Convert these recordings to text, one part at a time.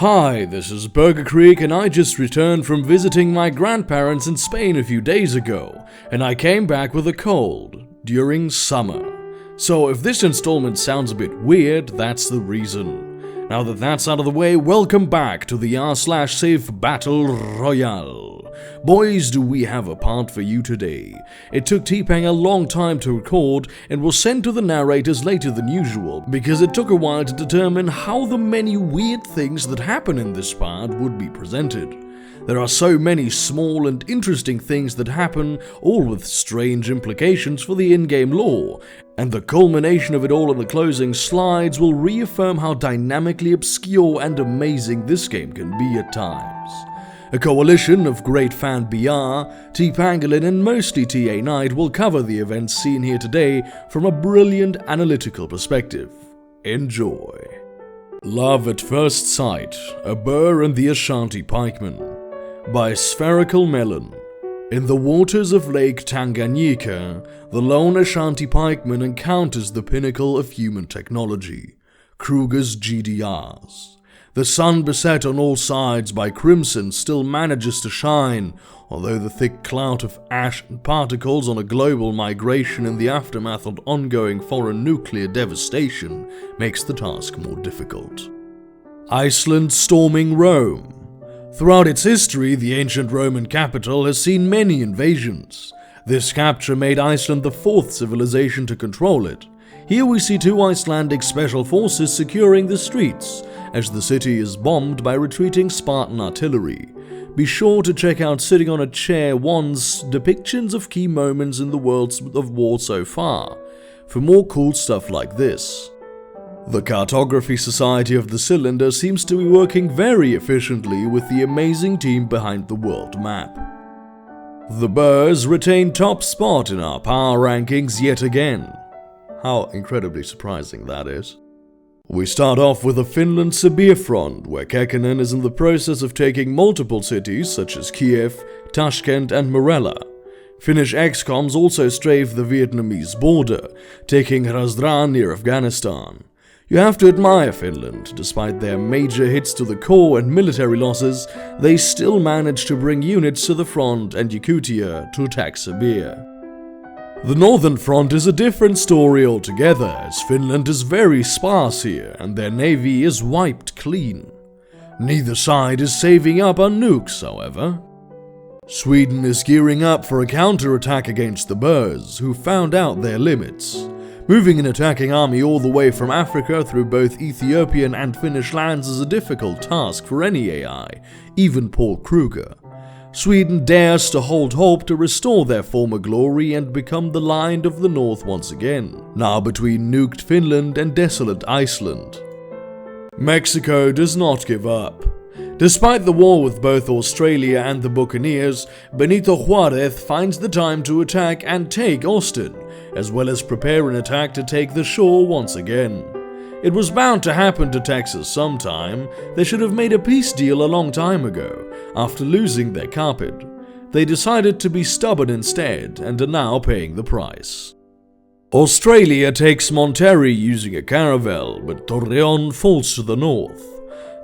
Hi, this is Burgerkrieg and I just returned from visiting my grandparents in Spain a few days ago, and I came back with a cold during summer. So if this installment sounds a bit weird, that's the reason. Now that that's out of the way, welcome back to the r/safe battle Royale. Boys, do we have a part for you today. It took TPang a long time to record and was sent to the narrators later than usual, because it took a while to determine how the many weird things that happen in this part would be presented. There are so many small and interesting things that happen, all with strange implications for the in-game lore, and the culmination of it all in the closing slides will reaffirm how dynamically obscure and amazing this game can be at times. A coalition of great fan BR, TPangolin and mostly TA Knight will cover the events seen here today from a brilliant analytical perspective. Enjoy. Love at First Sight, A Burr and the Ashanti Pikeman by Spherical Melon. In the waters of Lake Tanganyika, the lone Ashanti pikeman encounters the pinnacle of human technology, Kruger's GDRs. The sun, beset on all sides by crimson, still manages to shine, although the thick cloud of ash and particles on a global migration in the aftermath of ongoing foreign nuclear devastation makes the task more difficult. Iceland storming Rome. Throughout its history, the ancient Roman capital has seen many invasions. This capture made Iceland the fourth civilization to control it. Here we see two Icelandic special forces securing the streets, as the city is bombed by retreating Spartan artillery. Be sure to check out Sitting on a Chair 1's depictions of key moments in the worlds of war so far, for more cool stuff like this. The Cartography Society of the Cylinder seems to be working very efficiently with the amazing team behind the world map. The Burrs retain top spot in our power rankings yet again. How incredibly surprising that is. We start off with the Finland-Sibir front, where Kekkonen is in the process of taking multiple cities such as Kiev, Tashkent and Morella. Finnish XComs also strafe the Vietnamese border, taking Razdan near Afghanistan. You have to admire Finland. Despite their major hits to the core and military losses, they still managed to bring units to the front and Yakutia to attack Sibir. The Northern Front is a different story altogether, as Finland is very sparse here and their navy is wiped clean. Neither side is saving up on nukes, however. Sweden is gearing up for a counterattack against the Burrs, who found out their limits. Moving an attacking army all the way from Africa through both Ethiopian and Finnish lands is a difficult task for any AI, even Paul Kruger. Sweden dares to hold hope to restore their former glory and become the Lion of the North once again, now between nuked Finland and desolate Iceland. Mexico does not give up. Despite the war with both Australia and the Buccaneers, Benito Juarez finds the time to attack and take Austin, as well as prepare an attack to take the shore once again. It was bound to happen to Texas sometime. They should have made a peace deal a long time ago, after losing their carpet. They decided to be stubborn instead and are now paying the price. Australia takes Monterrey using a caravel, but Torreon falls to the north.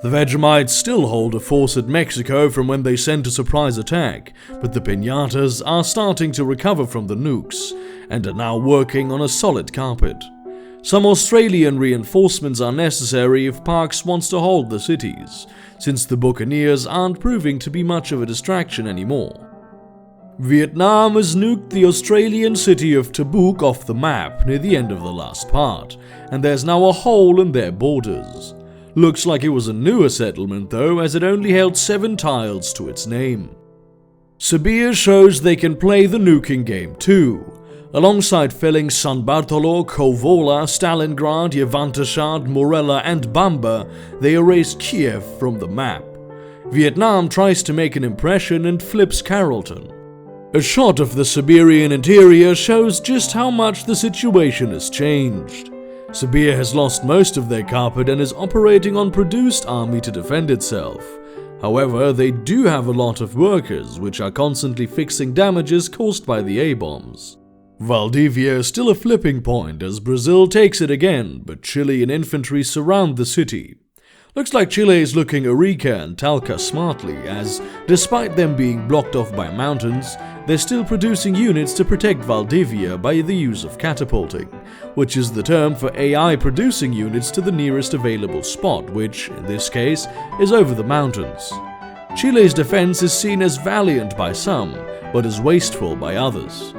The Vegemites still hold a force at Mexico from when they sent a surprise attack, but the Piñatas are starting to recover from the nukes, and are now working on a solid carpet. Some Australian reinforcements are necessary if Parks wants to hold the cities, since the Buccaneers aren't proving to be much of a distraction anymore. Vietnam has nuked the Australian city of Tabuk off the map near the end of the last part, and there's now a hole in their borders. Looks like it was a newer settlement though, as it only held 7 tiles to its name. Sibir shows they can play the nuking game too. Alongside filling San Bartolo, Kovola, Stalingrad, Yevantashad, Morella and Bamba, they erase Kiev from the map. Vietnam tries to make an impression and flips Carrollton. A shot of the Siberian interior shows just how much the situation has changed. Sibir has lost most of their carpet and is operating on produced army to defend itself. However, they do have a lot of workers, which are constantly fixing damages caused by the A-bombs. Valdivia is still a flipping point as Brazil takes it again, but Chile and infantry surround the city. Looks like Chile is looking Arica and Talca smartly, as despite them being blocked off by mountains, they're still producing units to protect Valdivia by the use of catapulting, which is the term for AI producing units to the nearest available spot, which, in this case, is over the mountains. Chile's defense is seen as valiant by some, but as wasteful by others.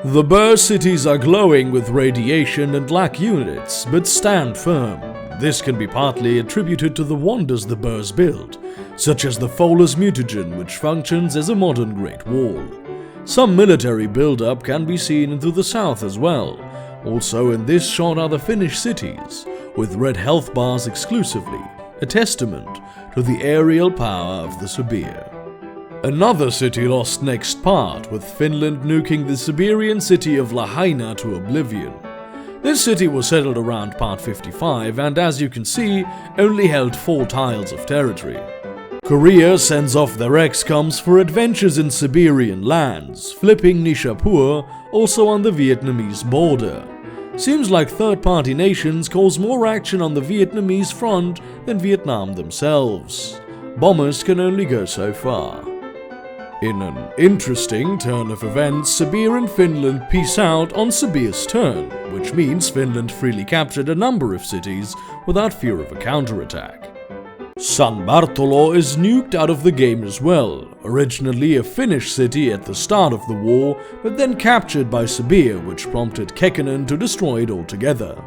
The Burr cities are glowing with radiation and lack units, but stand firm. This can be partly attributed to the wonders the Burrs build, such as the Foller's mutagen, which functions as a modern Great Wall. Some military build-up can be seen into the south as well. Also in this shot are the Finnish cities, with red health bars exclusively, a testament to the aerial power of the Sibir. Another city lost next part, with Finland nuking the Siberian city of Lahaina to oblivion. This city was settled around part 55 and, as you can see, only held 4 tiles of territory. Korea sends off their ex-coms for adventures in Siberian lands, flipping Nishapur, also on the Vietnamese border. Seems like third-party nations cause more action on the Vietnamese front than Vietnam themselves. Bombers can only go so far. In an interesting turn of events, Sibir and Finland peace out on Sibir's turn, which means Finland freely captured a number of cities without fear of a counterattack. San Bartolo is nuked out of the game as well, originally a Finnish city at the start of the war, but then captured by Sibir, which prompted Kekkonen to destroy it altogether.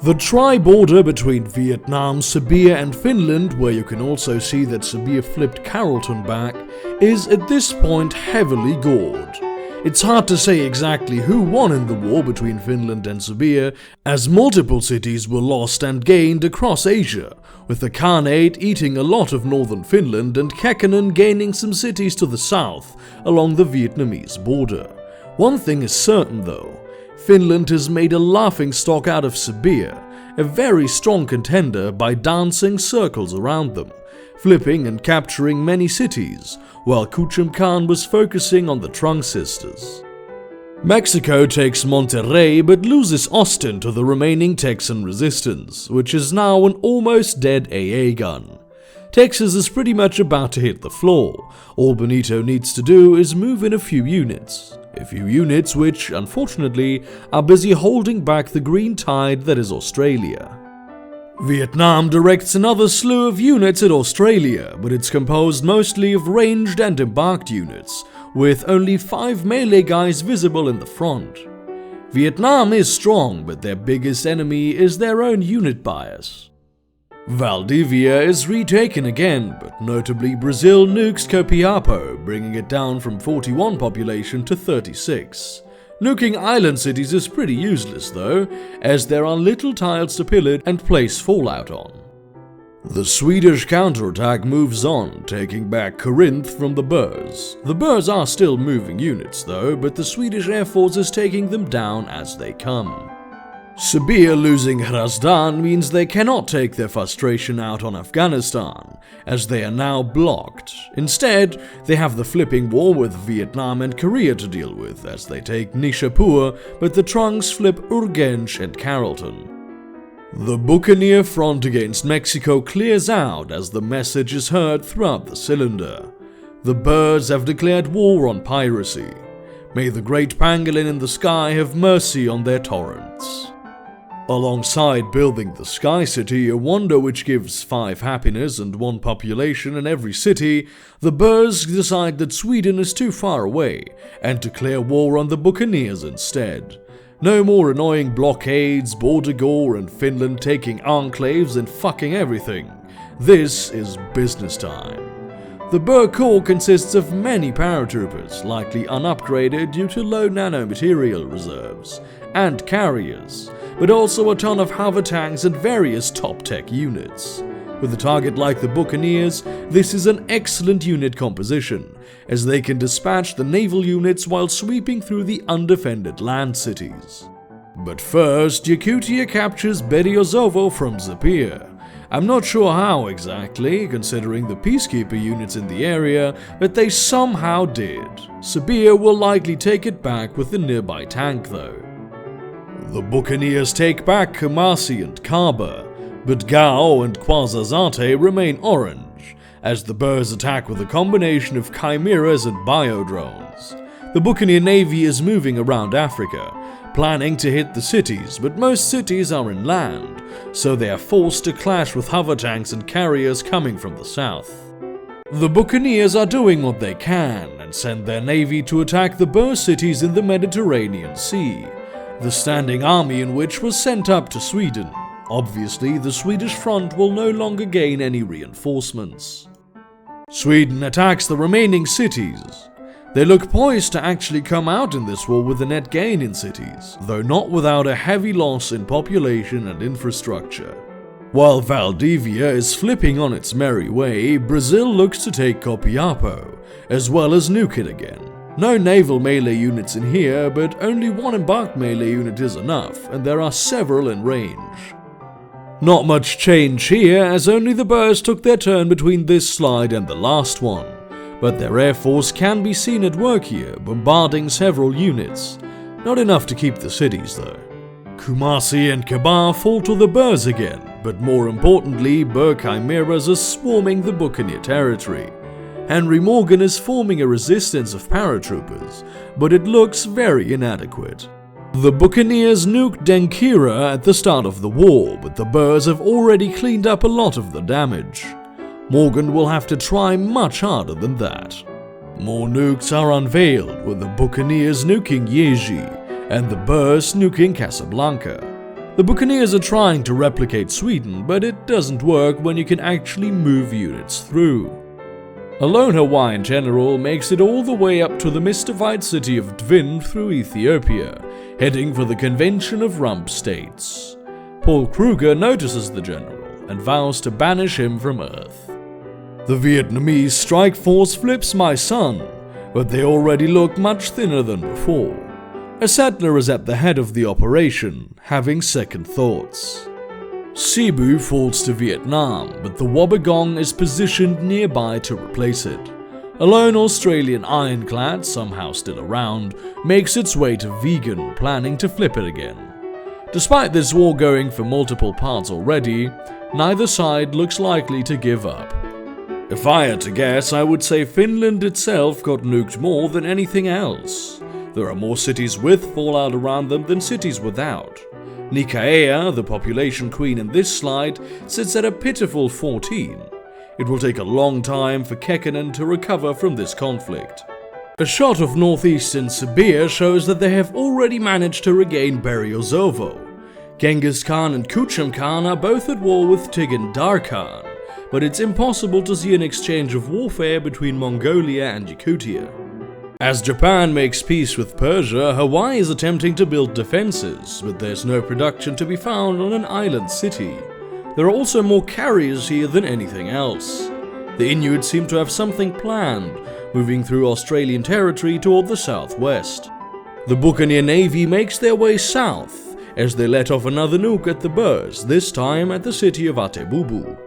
The tri-border between Vietnam, Sibir and Finland, where you can also see that Sibir flipped Carrollton back, is at this point heavily gored. It's hard to say exactly who won in the war between Finland and Sibir, as multiple cities were lost and gained across Asia, with the Khanate eating a lot of northern Finland and Kekkonen gaining some cities to the south along the Vietnamese border. One thing is certain though, Finland has made a laughingstock out of Sibir, a very strong contender by dancing circles around them, flipping and capturing many cities, while Kuchum Khan was focusing on the Trung sisters. Mexico takes Monterrey but loses Austin to the remaining Texan resistance, which is now an almost dead AA gun. Texas is pretty much about to hit the floor. All Benito needs to do is move in a few units which, unfortunately, are busy holding back the green tide that is Australia. Vietnam directs another slew of units at Australia, but it's composed mostly of ranged and embarked units, with only 5 melee guys visible in the front. Vietnam is strong, but their biggest enemy is their own unit bias. Valdivia is retaken again, but notably Brazil nukes Copiapo, bringing it down from 41 population to 36. Nuking island cities is pretty useless though, as there are little tiles to pillage and place fallout on. The Swedish counterattack moves on, taking back Corinth from the Burrs. The Burrs are still moving units though, but the Swedish Air Force is taking them down as they come. Sibir losing Hrazdan means they cannot take their frustration out on Afghanistan, as they are now blocked. Instead, they have the flipping war with Vietnam and Korea to deal with, as they take Nishapur, but the Trunks flip Urgench and Carrollton. The Buccaneer front against Mexico clears out as the message is heard throughout the cylinder. The Birds have declared war on piracy. May the great pangolin in the sky have mercy on their torrents. Alongside building the Sky City, a wonder which gives 5 happiness and 1 population in every city, the Burrs decide that Sweden is too far away and declare war on the Buccaneers instead. No more annoying blockades, border gore, and Finland taking enclaves and fucking everything. This is business time. The Burr Corps consists of many paratroopers, likely unupgraded due to low nanomaterial reserves, and carriers, but also a ton of hover tanks and various top-tech units. With a target like the Buccaneers, this is an excellent unit composition, as they can dispatch the naval units while sweeping through the undefended land cities. But first, Yakutia captures Beriozovo from Zapir. I'm not sure how exactly, considering the peacekeeper units in the area, but they somehow did. Sibir will likely take it back with the nearby tank though. The Buccaneers take back Kumasi and Kaba, But Gao and Kwazazate remain orange, as the Boers attack with a combination of chimeras and biodrones. The Buccaneer Navy is moving around Africa, planning to hit the cities, but most cities are inland, so they are forced to clash with hover tanks and carriers coming from the south. The Buccaneers are doing what they can and send their navy to attack the Boer cities in the Mediterranean Sea, the standing army in which was sent up to Sweden. Obviously, the Swedish front will no longer gain any reinforcements. Sweden attacks the remaining cities. They look poised to actually come out in this war with a net gain in cities, though not without a heavy loss in population and infrastructure. While Valdivia is flipping on its merry way, Brazil looks to take Copiapo, as well as nuke it again. No naval melee units in here, but only one embarked melee unit is enough, and there are several in range. Not much change here, as only the Boers took their turn between this slide and the last one. But their air force can be seen at work here, bombarding several units. Not enough to keep the cities though. Kumasi and Kaba fall to the Boers again, but more importantly, Boer chimeras are swarming the Buccaneer territory. Henry Morgan is forming a resistance of paratroopers, but it looks very inadequate. The Buccaneers nuked Denkira at the start of the war, but the Boers have already cleaned up a lot of the damage. Morgan will have to try much harder than that. More nukes are unveiled, with the Buccaneers nuking Yeji and the Boers nuking Casablanca. The Buccaneers are trying to replicate Sweden, but it doesn't work when you can actually move units through. A lone Hawaiian general makes it all the way up to the mystified city of Dvin through Ethiopia, heading for the Convention of Rump States. Paul Kruger notices the general and vows to banish him from Earth. The Vietnamese strike force flips my son, but they already look much thinner than before. A settler is at the head of the operation, having second thoughts. Cebu falls to Vietnam, but the Wobbegong is positioned nearby to replace it. A lone Australian ironclad, somehow still around, makes its way to Vegan, planning to flip it again. Despite this war going for multiple parts already, neither side looks likely to give up. If I had to guess, I would say Finland itself got nuked more than anything else. There are more cities with fallout around them than cities without. Nikaea, the population queen in this slide, sits at a pitiful 14. It will take a long time for Kekkonen to recover from this conflict. A shot of northeastern Sibir shows that they have already managed to regain Beriozovo. Genghis Khan and Kuchum Khan are both at war with Tighan Darkhan, but it's impossible to see an exchange of warfare between Mongolia and Yakutia. As Japan makes peace with Persia, Hawaii is attempting to build defenses, but there's no production to be found on an island city. There are also more carriers here than anything else. The Inuit seem to have something planned, moving through Australian territory toward the southwest. The Buccaneer Navy makes their way south, as they let off another nuke at the Boers, this time at the city of Atebubu.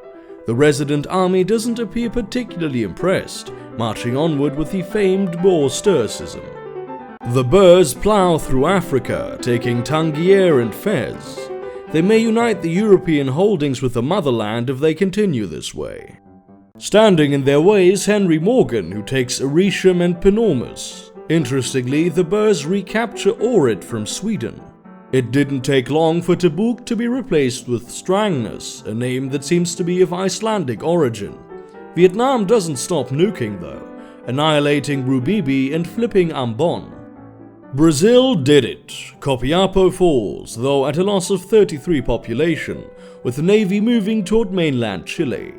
The resident army doesn't appear particularly impressed, marching onward with the famed Boer stoicism. The Boers plough through Africa, taking Tangier and Fez. They may unite the European holdings with the motherland if they continue this way. Standing in their way is Henry Morgan, who takes Arisham and Penormus. Interestingly, the Boers recapture Ohrid from Sweden. It didn't take long for Tabuk to be replaced with Strängnäs, a name that seems to be of Icelandic origin. Vietnam doesn't stop nuking though, annihilating Rubibi and flipping Ambon. Brazil did it. Copiapo falls, though at a loss of 33 population, with the navy moving toward mainland Chile.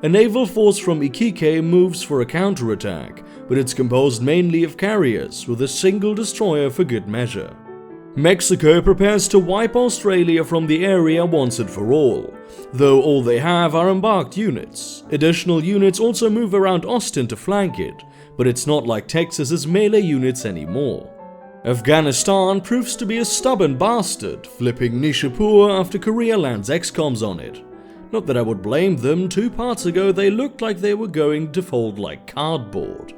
A naval force from Iquique moves for a counterattack, but it's composed mainly of carriers, with a single destroyer for good measure. Mexico prepares to wipe Australia from the area once and for all, though all they have are embarked units. Additional units also move around Austin to flank it, but it's not like Texas's melee units anymore. Afghanistan proves to be a stubborn bastard, flipping Nishapur after Korea lands XCOMs on it. Not that I would blame them, 2 parts ago they looked like they were going to fold like cardboard.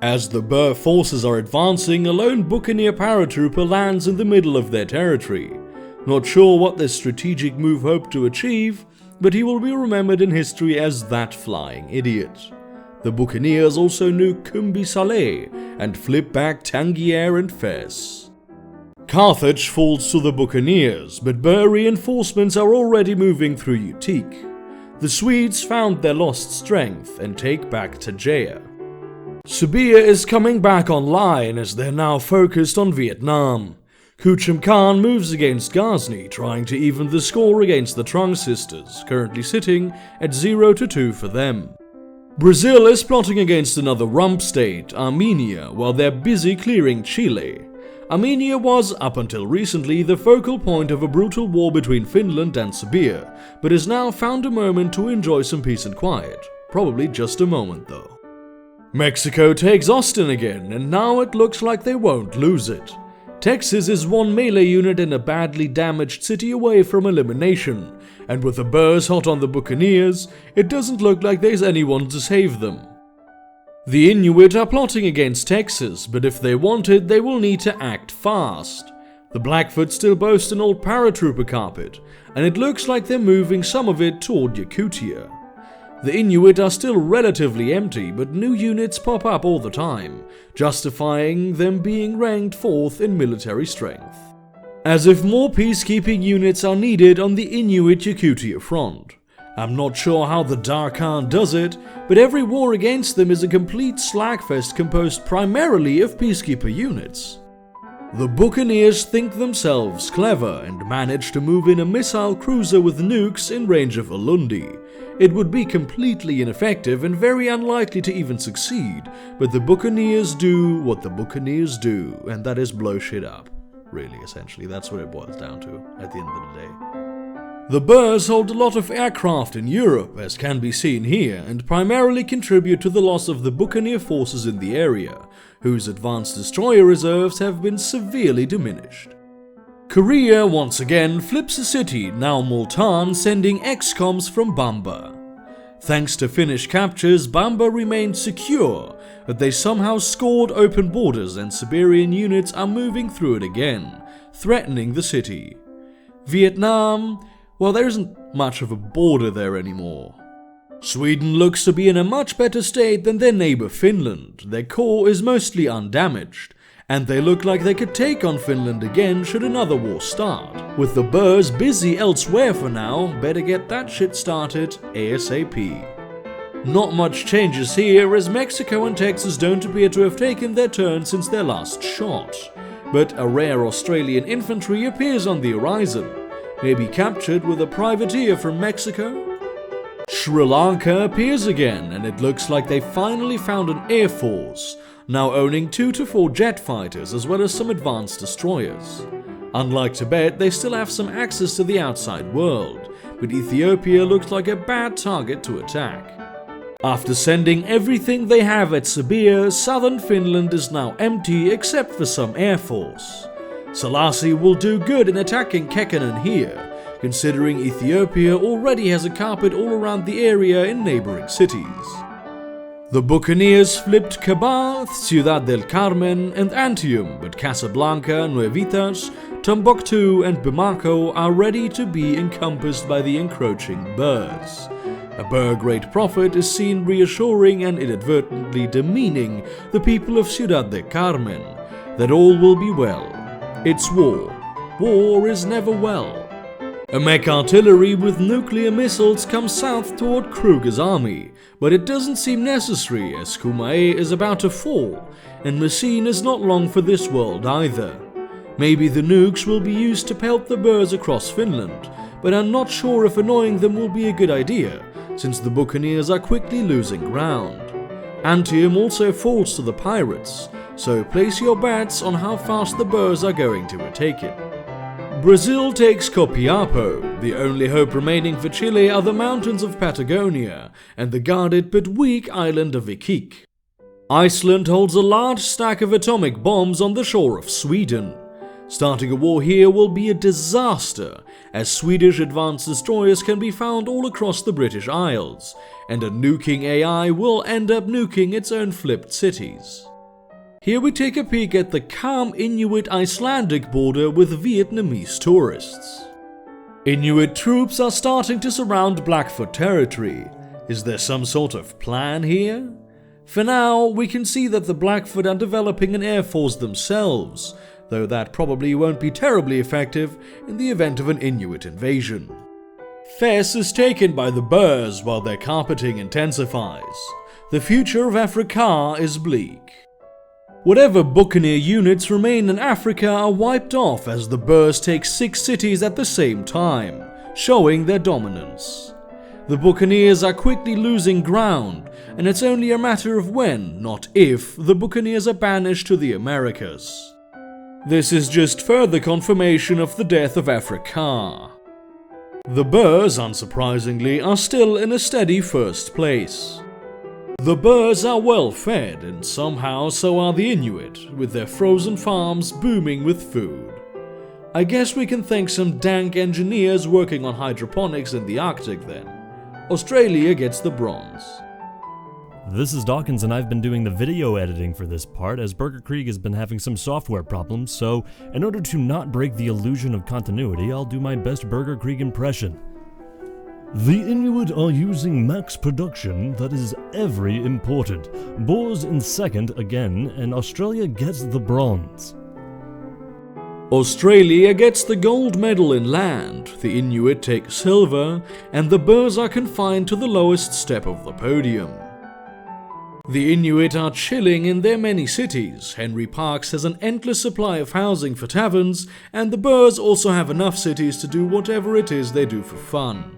As the Boer forces are advancing, a lone Buccaneer paratrooper lands in the middle of their territory. Not sure what this strategic move hoped to achieve, but he will be remembered in history as that flying idiot. The Buccaneers also nuke Cumbi Saleh and flip back Tangier and Fez. Carthage falls to the Buccaneers, but Burr reinforcements are already moving through Utique. The Swedes found their lost strength and take back Tajea. Subia is coming back online as they're now focused on Vietnam. Kuchum Khan moves against Ghazni, trying to even the score against the Trung sisters, currently sitting at 0-2 for them. Brazil is plotting against another rump state, Armenia, while they're busy clearing Chile. Armenia was, up until recently, the focal point of a brutal war between Finland and Serbia, but has now found a moment to enjoy some peace and quiet. Probably just a moment, though. Mexico takes Austin again, and now it looks like they won't lose it. Texas is one melee unit and a badly damaged city away from elimination, and with the Burrs hot on the Buccaneers, it doesn't look like there's anyone to save them. The Inuit are plotting against Texas, but if they want it, they will need to act fast. The Blackfoot still boast an old paratrooper carpet, and it looks like they're moving some of it toward Yakutia. The Inuit are still relatively empty, but new units pop up all the time, justifying them being ranked 4th in military strength. As if more peacekeeping units are needed on the Inuit-Yakutia front. I'm not sure how the Darkhan does it, but every war against them is a complete slagfest composed primarily of peacekeeper units. The Buccaneers think themselves clever and manage to move in a missile cruiser with nukes in range of Ulundi. It would be completely ineffective and very unlikely to even succeed, but the Buccaneers do what the Buccaneers do, and that is blow shit up. Really, essentially, that's what it boils down to at the end of the day. The Burrs hold a lot of aircraft in Europe, as can be seen here, and primarily contribute to the loss of the Buccaneer forces in the area, whose advanced destroyer reserves have been severely diminished. Korea once again flips a city, now Multan, sending XCOMs from Bamba. Thanks to Finnish captures, Bamba remained secure, but they somehow scored open borders and Siberian units are moving through it again, threatening the city. Vietnam, well, there isn't much of a border there anymore. Sweden looks to be in a much better state than their neighbor Finland. Their core is mostly undamaged, and they look like they could take on Finland again should another war start. With the Burrs busy elsewhere for now, better get that shit started ASAP. Not much changes here, as Mexico and Texas don't appear to have taken their turn since their last shot. But a rare Australian infantry appears on the horizon, maybe captured with a privateer from Mexico? Sri Lanka appears again, and it looks like they finally found an air force, now owning 2 to 4 jet fighters as well as some advanced destroyers. Unlike Tibet, they still have some access to the outside world, but Ethiopia looks like a bad target to attack. After sending everything they have at Sibir, southern Finland is now empty except for some air force. Selassie will do good in attacking Kekkonen here, considering Ethiopia already has a carpet all around the area in neighboring cities. The Buccaneers flipped Kabah, Ciudad del Carmen and Antium, but Casablanca, Nuevitas, Timbuktu and Bamako are ready to be encompassed by the encroaching Burrs. A Burr great prophet is seen reassuring and inadvertently demeaning the people of Ciudad del Carmen, that all will be well. It's war. War is never well. A mech artillery with nuclear missiles comes south toward Kruger's army, but it doesn't seem necessary as Kumae is about to fall, and Messine is not long for this world either. Maybe the nukes will be used to pelt the Burrs across Finland, but I'm not sure if annoying them will be a good idea, since the Buccaneers are quickly losing ground. Antium also falls to the pirates, so place your bets on how fast the Burrs are going to retake it. Brazil takes Copiapo. The only hope remaining for Chile are the mountains of Patagonia and the guarded but weak island of Iquique. Iceland holds a large stack of atomic bombs on the shore of Sweden. Starting a war here will be a disaster, as Swedish advanced destroyers can be found all across the British Isles, and a nuking AI will end up nuking its own flipped cities. Here we take a peek at the calm Inuit-Icelandic border with Vietnamese tourists. Inuit troops are starting to surround Blackfoot territory. Is there some sort of plan here? For now, we can see that the Blackfoot are developing an air force themselves, though that probably won't be terribly effective in the event of an Inuit invasion. Fes is taken by the Boers while their carpeting intensifies. The future of Africa is bleak. Whatever buccaneer units remain in Africa are wiped off as the Boers take 6 cities at the same time, showing their dominance. The buccaneers are quickly losing ground, and it's only a matter of when, not if, the buccaneers are banished to the Americas. This is just further confirmation of the death of Africa. The Boers, unsurprisingly, are still in a steady first place. The Boers are well fed, and somehow so are the Inuit, with their frozen farms booming with food. I guess we can thank some dank engineers working on hydroponics in the Arctic then. Australia gets the bronze. This is Dawkinzz, and I've been doing the video editing for this part as Burgerkrieg has been having some software problems, so in order to not break the illusion of continuity, I'll do my best Burgerkrieg impression. The Inuit are using max production, that is every important. Boers in second again, and Australia gets the bronze. Australia gets the gold medal in land, the Inuit take silver, and the Boers are confined to the lowest step of the podium. The Inuit are chilling in their many cities. Henry Parkes has an endless supply of housing for taverns, and the Boers also have enough cities to do whatever it is they do for fun.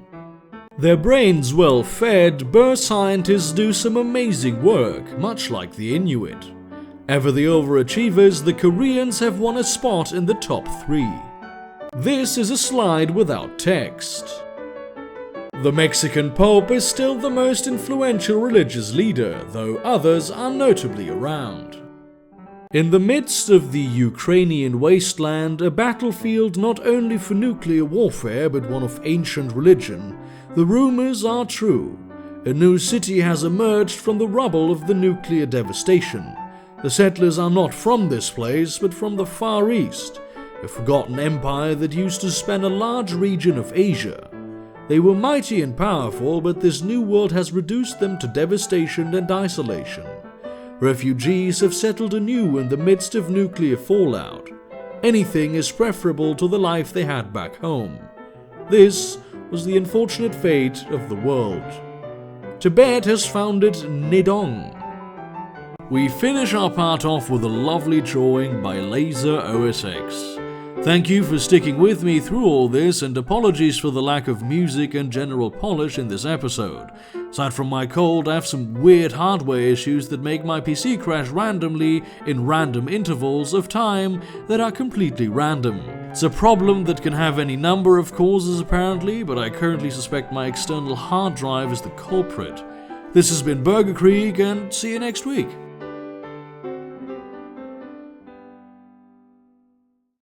Their brains well fed, Boer scientists do some amazing work, much like the Inuit. Ever the overachievers, the Koreans have won a spot in the top 3. This is a slide without text. The Mexican Pope is still the most influential religious leader, though others are notably around. In the midst of the Ukrainian wasteland, a battlefield not only for nuclear warfare but one of ancient religion, the rumors are true. A new city has emerged from the rubble of the nuclear devastation. The settlers are not from this place, but from the Far East, a forgotten empire that used to span a large region of Asia. They were mighty and powerful, but this new world has reduced them to devastation and isolation. Refugees have settled anew in the midst of nuclear fallout. Anything is preferable to the life they had back home. This was the unfortunate fate of the world. Tibet has founded Nidong. We finish our part off with a lovely drawing by Laser OSX. Thank you for sticking with me through all this, and apologies for the lack of music and general polish in this episode. Aside from my cold, I have some weird hardware issues that make my PC crash randomly in random intervals of time that are completely random. It's a problem that can have any number of causes apparently, but I currently suspect my external hard drive is the culprit. This has been Burgerkrieg, and see you next week.